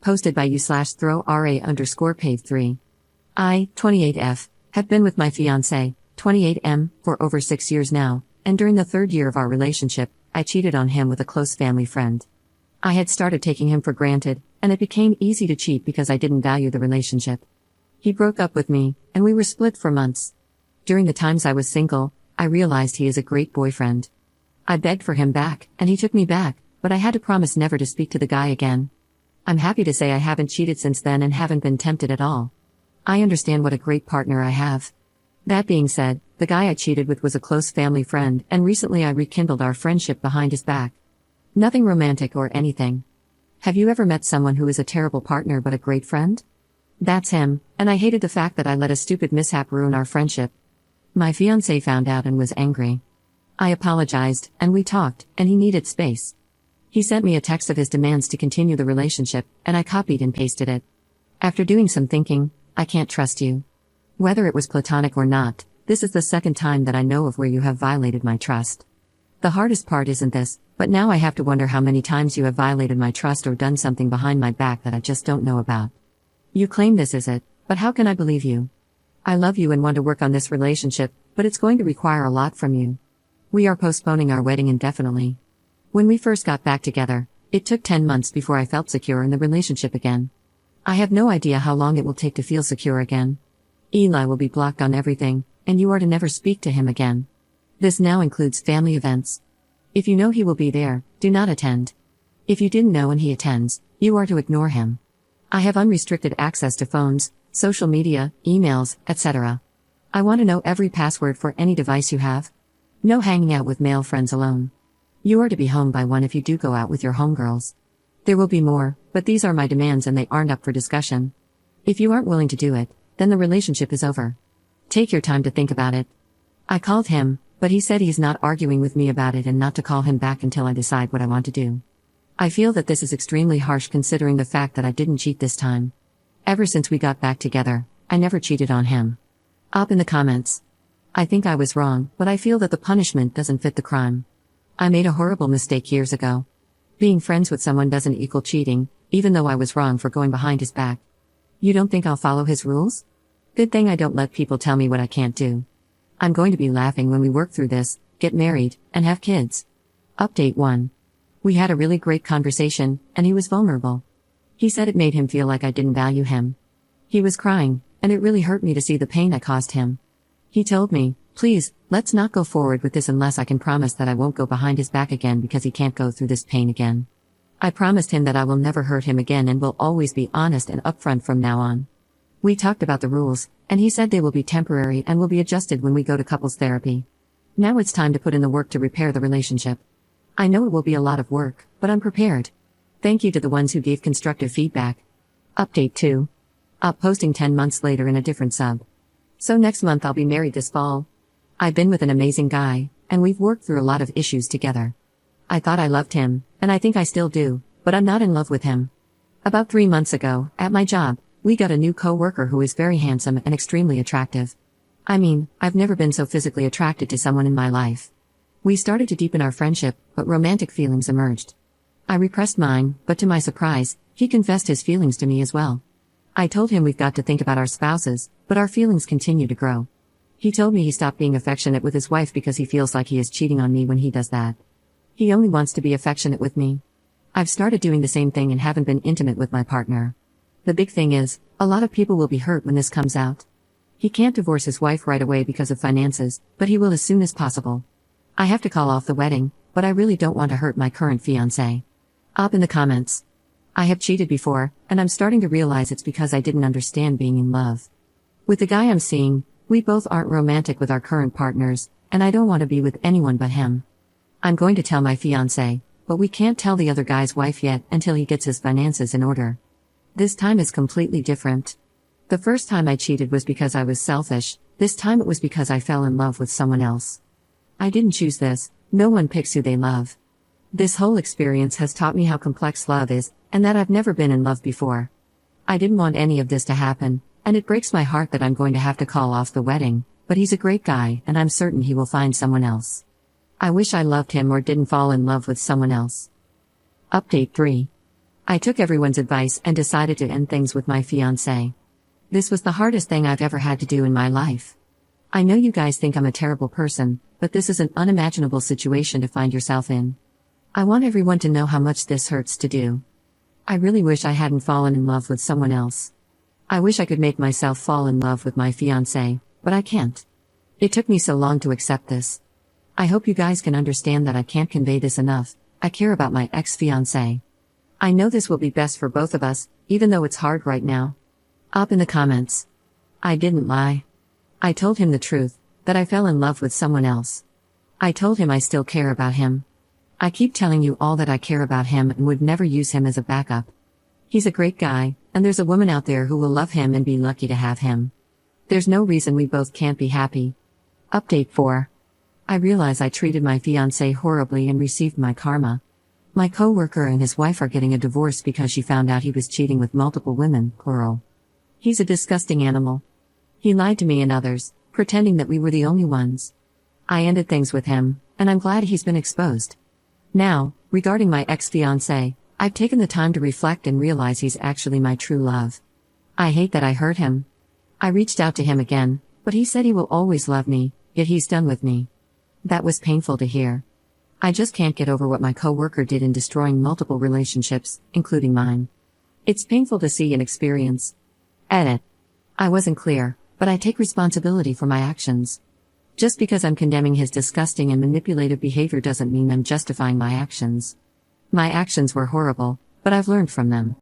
Posted by you/throw_ra_pave3. I, 28F, have been with my fiancé, 28M, for over 6 years now, and during the third year of our relationship, I cheated on him with a close family friend. I had started taking him for granted, and it became easy to cheat because I didn't value the relationship. He broke up with me, and we were split for months. During the times I was single, I realized he is a great boyfriend. I begged for him back, and he took me back, but I had to promise never to speak to the guy again. I'm happy to say I haven't cheated since then and haven't been tempted at all. I understand what a great partner I have. That being said, the guy I cheated with was a close family friend, and recently I rekindled our friendship behind his back. Nothing romantic or anything. Have you ever met someone who is a terrible partner but a great friend? That's him, and I hated the fact that I let a stupid mishap ruin our friendship. My fiancé found out and was angry. I apologized, and we talked, and he needed space. He sent me a text of his demands to continue the relationship, and I copied and pasted it. After doing some thinking, I can't trust you. Whether it was platonic or not, this is the second time that I know of where you have violated my trust. The hardest part isn't this, but now I have to wonder how many times you have violated my trust or done something behind my back that I just don't know about. You claim this is it, but how can I believe you? I love you and want to work on this relationship, but it's going to require a lot from you. We are postponing our wedding indefinitely. When we first got back together, it took 10 months before I felt secure in the relationship again. I have no idea how long it will take to feel secure again. Eli will be blocked on everything, and you are to never speak to him again. This now includes family events. If you know he will be there, do not attend. If you didn't know and he attends, you are to ignore him. I have unrestricted access to phones, social media, emails, etc. I want to know every password for any device you have. No hanging out with male friends alone. You are to be home by 1 if you do go out with your homegirls. There will be more, but these are my demands and they aren't up for discussion. If you aren't willing to do it, then the relationship is over. Take your time to think about it. I called him, but he said he's not arguing with me about it and not to call him back until I decide what I want to do. I feel that this is extremely harsh considering the fact that I didn't cheat this time. Ever since we got back together, I never cheated on him. Up in the comments. I think I was wrong, but I feel that the punishment doesn't fit the crime. I made a horrible mistake years ago. Being friends with someone doesn't equal cheating, even though I was wrong for going behind his back. You don't think I'll follow his rules? Good thing I don't let people tell me what I can't do. I'm going to be laughing when we work through this, get married, and have kids. Update 1. We had a really great conversation, and he was vulnerable. He said it made him feel like I didn't value him. He was crying, and it really hurt me to see the pain I caused him. He told me, please, let's not go forward with this unless I can promise that I won't go behind his back again because he can't go through this pain again. I promised him that I will never hurt him again and will always be honest and upfront from now on. We talked about the rules, and he said they will be temporary and will be adjusted when we go to couples therapy. Now it's time to put in the work to repair the relationship. I know it will be a lot of work, but I'm prepared. Thank you to the ones who gave constructive feedback. Update 2. Up posting 10 months later in a different sub. So next month I'll be married this fall. I've been with an amazing guy, and we've worked through a lot of issues together. I thought I loved him, and I think I still do, but I'm not in love with him. About 3 months ago, at my job, we got a new co-worker who is very handsome and extremely attractive. I mean, I've never been so physically attracted to someone in my life. We started to deepen our friendship, but romantic feelings emerged. I repressed mine, but to my surprise, he confessed his feelings to me as well. I told him we've got to think about our spouses, but our feelings continue to grow. He told me he stopped being affectionate with his wife because he feels like he is cheating on me when he does that. He only wants to be affectionate with me. I've started doing the same thing and haven't been intimate with my partner. The big thing is, a lot of people will be hurt when this comes out. He can't divorce his wife right away because of finances, but he will as soon as possible. I have to call off the wedding, but I really don't want to hurt my current fiancé. Up in the comments. I have cheated before, and I'm starting to realize it's because I didn't understand being in love. With the guy I'm seeing, we both aren't romantic with our current partners, and I don't want to be with anyone but him. I'm going to tell my fiancé, but we can't tell the other guy's wife yet until he gets his finances in order. This time is completely different. The first time I cheated was because I was selfish, this time it was because I fell in love with someone else. I didn't choose this, no one picks who they love. This whole experience has taught me how complex love is, and that I've never been in love before. I didn't want any of this to happen, and it breaks my heart that I'm going to have to call off the wedding, but he's a great guy and I'm certain he will find someone else. I wish I loved him or didn't fall in love with someone else. Update 3. I took everyone's advice and decided to end things with my fiancé. This was the hardest thing I've ever had to do in my life. I know you guys think I'm a terrible person, but this is an unimaginable situation to find yourself in. I want everyone to know how much this hurts to do. I really wish I hadn't fallen in love with someone else. I wish I could make myself fall in love with my fiancé, but I can't. It took me so long to accept this. I hope you guys can understand that I can't convey this enough. I care about my ex-fiancé. I know this will be best for both of us, even though it's hard right now. Up in the comments. I didn't lie. I told him the truth, that I fell in love with someone else. I told him I still care about him. I keep telling you all that I care about him and would never use him as a backup. He's a great guy, and there's a woman out there who will love him and be lucky to have him. There's no reason we both can't be happy. Update 4. I realize I treated my fiancé horribly and received my karma. My coworker and his wife are getting a divorce because she found out he was cheating with multiple women, plural. He's a disgusting animal. He lied to me and others, pretending that we were the only ones. I ended things with him, and I'm glad he's been exposed. Now, regarding my ex-fiancé, I've taken the time to reflect and realize he's actually my true love. I hate that I hurt him. I reached out to him again, but he said he will always love me, yet he's done with me. That was painful to hear. I just can't get over what my coworker did in destroying multiple relationships, including mine. It's painful to see and experience. Edit. I wasn't clear, but I take responsibility for my actions. Just because I'm condemning his disgusting and manipulative behavior doesn't mean I'm justifying my actions. My actions were horrible, but I've learned from them.